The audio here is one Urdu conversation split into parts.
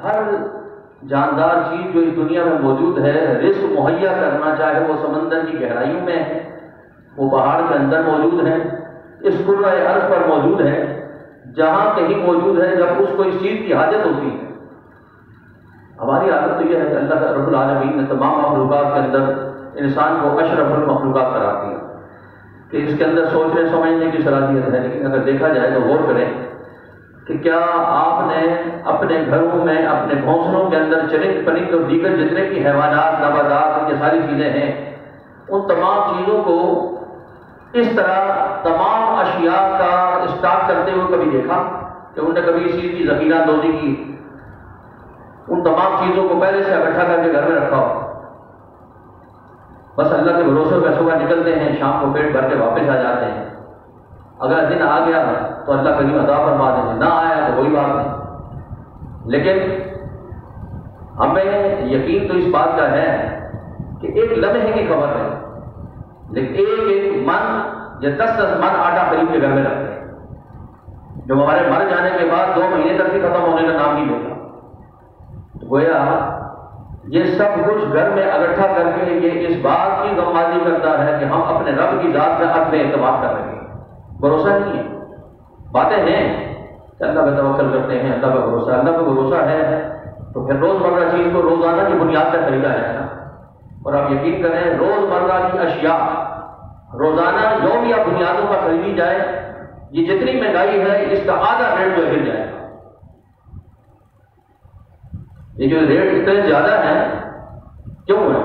ہر جاندار چیز جو اس دنیا میں موجود ہے رزق مہیا کرنا، چاہے وہ سمندر کی گہرائیوں میں ہے، وہ پہاڑ کے اندر موجود ہے، اس کرۂ ارض پر موجود ہے، جہاں کہیں موجود ہے جب اس کو اس چیز کی حاجت ہوتی ہے۔ ہماری عادت تو یہ ہے کہ اللہ رب العالمین نے تمام مخلوقات کے اندر انسان کو اشرف المخلوقات قرار دیا کہ اس کے اندر سوچنے سمجھنے کی صلاحیت ہے، لیکن اگر دیکھا جائے تو غور کریں کہ کیا آپ نے اپنے گھروں میں اپنے گھونسلوں کے اندر چرند پرند اور دیگر جتنے بھی حیوانات نباتات یہ ساری چیزیں ہیں ان تمام چیزوں کو اس طرح تمام اشیاء کا اسٹاک کرتے ہوئے کبھی دیکھا کہ انہوں نے کبھی اس چیز کی ذخیرہ اندوزی کی، ان تمام چیزوں کو پہلے سے اکٹھا کر کے گھر میں رکھا ہو؟ بس اللہ کے بھروسے پہ صبح نکلتے ہیں، شام کو پیٹ بھر کے واپس آ جاتے ہیں۔ اگر دن آ گیا تو اللہ کریم عطا فرما دیں گے، نہ آیا تو کوئی بات نہیں۔ لیکن ہمیں یقین تو اس بات کا ہے کہ ایک لمحے کی خبر ہے، لیکن ایک من یا 10 من آٹا خرید کے گھر میں رکھتے ہیں، جو ہمارے مر جانے کے بعد 2 مہینے تک بھی ختم ہونے کا نام نہیں لیتا۔ گویا یہ سب کچھ گھر میں اکٹھا کر کے یہ اس بات کی غمازی کرتا ہے کہ ہم اپنے رب کی ذات میں اپنے اعتماد کر رہے ہیں، بھروسہ نہیں ہے۔ باتیں ہیں کہ اللہ پہ توکل کرتے ہیں، اللہ پہ بھروسہ ہے تو پھر روزمرہ چیز کو روزانہ کی بنیاد پر خریدا ہے نا۔ اور آپ یقین کریں روزمرہ کی اشیاء روزانہ یومیہ بنیادوں پر خریدی جائے، یہ جتنی مہنگائی ہے اس کا آدھا ریٹ جو گر جائے گا۔ یہ جو ریٹ اتنے زیادہ ہیں کیوں ہے؟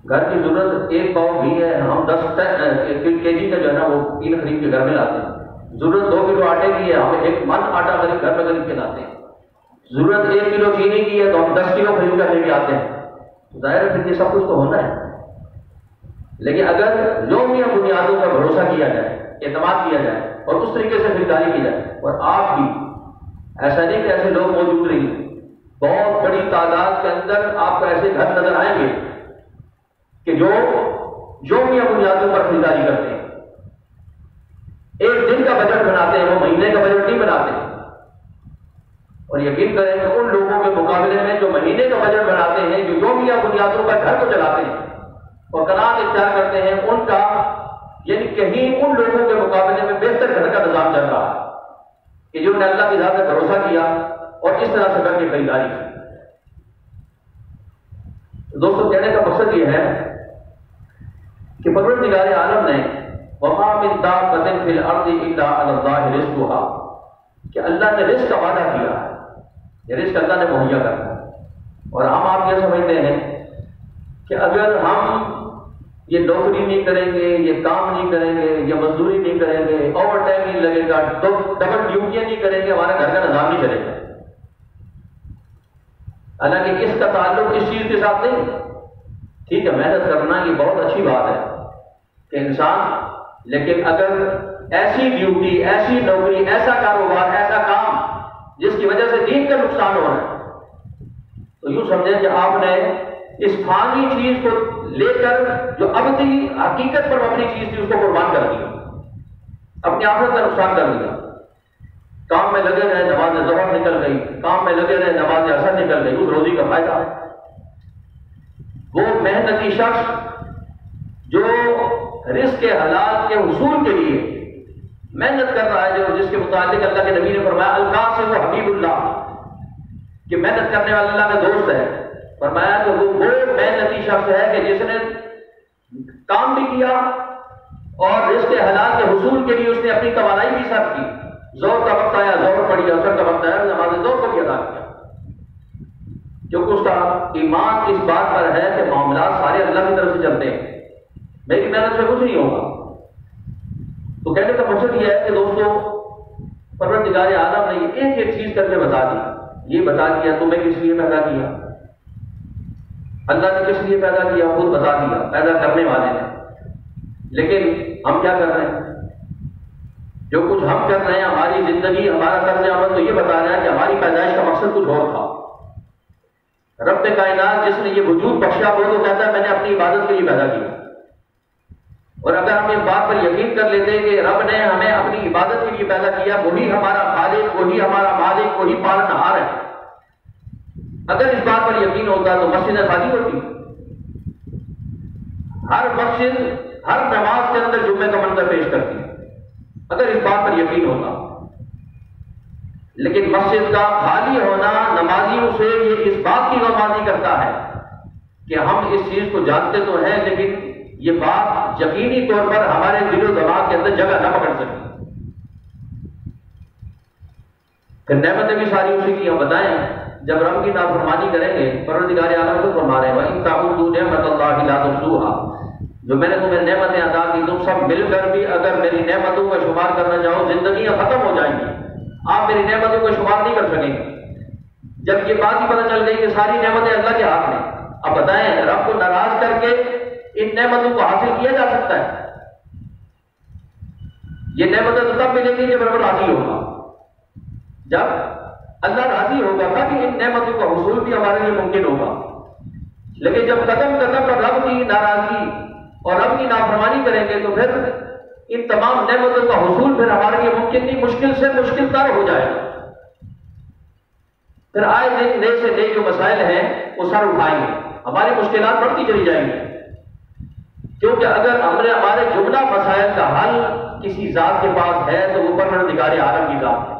گھر کی ضرورت 1 پاؤ گھی ہے، ہم 10 kg کا جو ہے نا وہ تیل خرید کے گھر میں لاتے ہیں۔ ضرورت 2 کلو آٹے کی ہے، ہم 1 من آٹا گھر میں خرید کے لاتے ہیں۔ ضرورت 1 کلو چینی کی ہے تو ہم 10 کلو خرید کر لے کے آتے ہیں۔ ظاہر ہے یہ سب کچھ تو ہونا ہے، لیکن اگر یومیہ بنیادوں پر بھروسہ کیا جائے، اعتماد کیا جائے اور اس طریقے سے خریداری کی جائے، اور آپ بھی ایسا نہیں کہ ایسے لوگ موجود رہیں، بہت بڑی تعداد کے اندر آپ کو ایسے گھر نظر آئیں گے کہ جو یومیہ بنیادوں پر خریداری کرتے ہیں، ایک دن کا بجٹ بناتے ہیں، وہ مہینے کا بجٹ نہیں بناتے۔ اور یقین کریں کہ ان لوگوں کے مقابلے میں جو مہینے کا بجٹ بناتے ہیں، جو یومیہ بنیادوں پر گھر کو چلاتے ہیں اور قناعت اختیار کرتے ہیں، ان کا یعنی کہیں ان لوگوں کے مقابلے میں بہتر گھر کا نظام چل رہا ہے کہ جنہوں نے اللہ کی ذات پر بھروسہ کیا اور اس طرح سے کر کے خریداری کی۔ دوستوں کہنے کا مقصد یہ ہے کہ پروردگار عالم نے وما من دابۃ فی الارض الا علی اللہ رزقها کہ اللہ نے رزق کا وعدہ کیا ہے، یہ رزق اللہ نے مہیا کرنا ہے۔ اور ہم آپ یہ سمجھتے ہیں کہ اگر ہم یہ نوکری نہیں کریں گے، یہ کام نہیں کریں گے، یہ مزدوری نہیں کریں گے، اوور ٹائم نہیں لگے گا، ڈبل ڈیوٹیاں نہیں کریں گے، ہمارا گھر کا نظام نہیں چلے گا۔ حالانکہ اس کا تعلق اس چیز کے ساتھ نہیں۔ ٹھیک ہے محنت کرنا یہ بہت اچھی بات ہے کہ انسان، لیکن اگر ایسی ڈیوٹی، ایسی نوکری، ایسا کاروبار، ایسا کام جس کی وجہ سے دین کا نقصان ہو رہا ہے، تو یوں سمجھیں کہ آپ نے اس فانی چیز کو لے کر جو ابدی حقیقت پر اپنی چیز تھی اس کو قربان کر دیا، اپنی آخرت کا نقصان کر دیا۔ کام میں لگے رہے، نماز ظہر نکل گئی، کام میں لگے رہے، نماز عصر نکل گئی، اس روزی کا فائدہ ہے۔ وہ محنتی شخص جو رزق حلال کے حصول کے لیے محنت کر رہا ہے، جو جس کے متعلق اللہ کے نبی نے فرمایا القاسم حبیب اللہ کہ محنت کرنے والا اللہ کا دوست ہے، فرمایا کہ وہ محنتی شخص ہے کہ جس نے کام بھی کیا اور رزق حلال کے حصول کے لیے اس نے اپنی توانائی بھی صرف کی، ظہر کا وقت آیا ظہر پڑھی، عصر کا وقت آیا نماز ظہر کو بھی ادا کیا، کیونکہ اس کا ایمان اس بات پر ہے کہ معاملات سارے اللہ کی طرف سے چلتے ہیں، میری محنت سے کچھ نہیں ہوگا۔ تو کہنے کا مقصد یہ ہے کہ دوستوں پروردگار عالم نے یہ ایک ایک چیز کر کے بتا دی، یہ بتا دیا تمہیں کس لیے پیدا کیا، اللہ نے کس لیے پیدا کیا خود بتا دیا، پیدا کرنے والے نے۔ لیکن ہم کیا کر رہے ہیں؟ جو کچھ ہم کر رہے ہیں، ہماری زندگی، ہمارا طرز عمل تو یہ بتا رہا ہے کہ ہماری پیدائش کا مقصد کچھ اور تھا۔ رب کائنات جس نے یہ وجود بخشا وہ تو کہتا ہے میں نے اپنی عبادت کے لیے پیدا کیا، اور اگر ہم اس بات پر یقین کر لیتے کہ رب نے ہمیں اپنی عبادت کے لیے پیدا کیا، وہی ہمارا خالق، وہی ہمارا مالک، وہی پالنہار ہے، اگر اس بات پر یقین ہوتا تو مسجدیں خالی ہوتی، ہر مسجد ہر نماز کے اندر جمعے کا منظر پیش کرتی اگر اس بات پر یقین ہوتا۔ لیکن مسجد کا خالی ہونا نمازیوں سے یہ اس بات کی غمازی کرتا ہے کہ ہم اس چیز کو جانتے تو ہیں لیکن یہ بات یقینی طور پر ہمارے دل و دماغ کے اندر جگہ نہ پکڑ سکتی۔ پھر نعمتیں بھی ساری اسی کی ہم بتائیں، جب رب کی نافرمانی کریں گے پروردگار عالم کو فرما رہے ہیں وَإِن تَعُدُّوا نِعْمَتَ اللَّهِ لَا تُحْصُوهَا، جو میں نے تمہیں نعمتیں عطا کی تم سب مل کر بھی اگر میری نعمتوں کا شمار کرنا چاہو زندگیاں ختم ہو جائیں گی، آپ میری نعمتوں کا شمار نہیں کر سکیں گے۔ جب یہ بات ہی پتہ چل گئی کہ ساری نعمتیں اللہ کے ہاتھ میں، اب بتائیں رب کو ناراض کر کے ان نعمتوں کو حاصل کیا جا سکتا ہے؟ یہ نعمتیں تو تب ملیں گی جب رب راضی ہوگا، جب اللہ راضی ہوگا تاکہ ان نعمتوں کا حصول بھی ہمارے لیے ممکن ہوگا۔ لیکن جب قدم قدم پر رب کی ناراضگی اور رب کی نافرمانی کریں گے تو پھر ان تمام نعمتوں کا حصول پھر ہمارے لیے ممکن نہیں، مشکل سے مشکل تر ہو جائے گا۔ پھر آئے دن نئے سے نئے جو مسائل ہیں وہ سر اٹھائیں گے، ہماری مشکلات بڑھتی چلی جائیں گی، کیونکہ اگر ہمارے جملہ مسائل کا حل کسی ذات کے پاس ہے تو وہ پروردگار عالم کی ذات ہے۔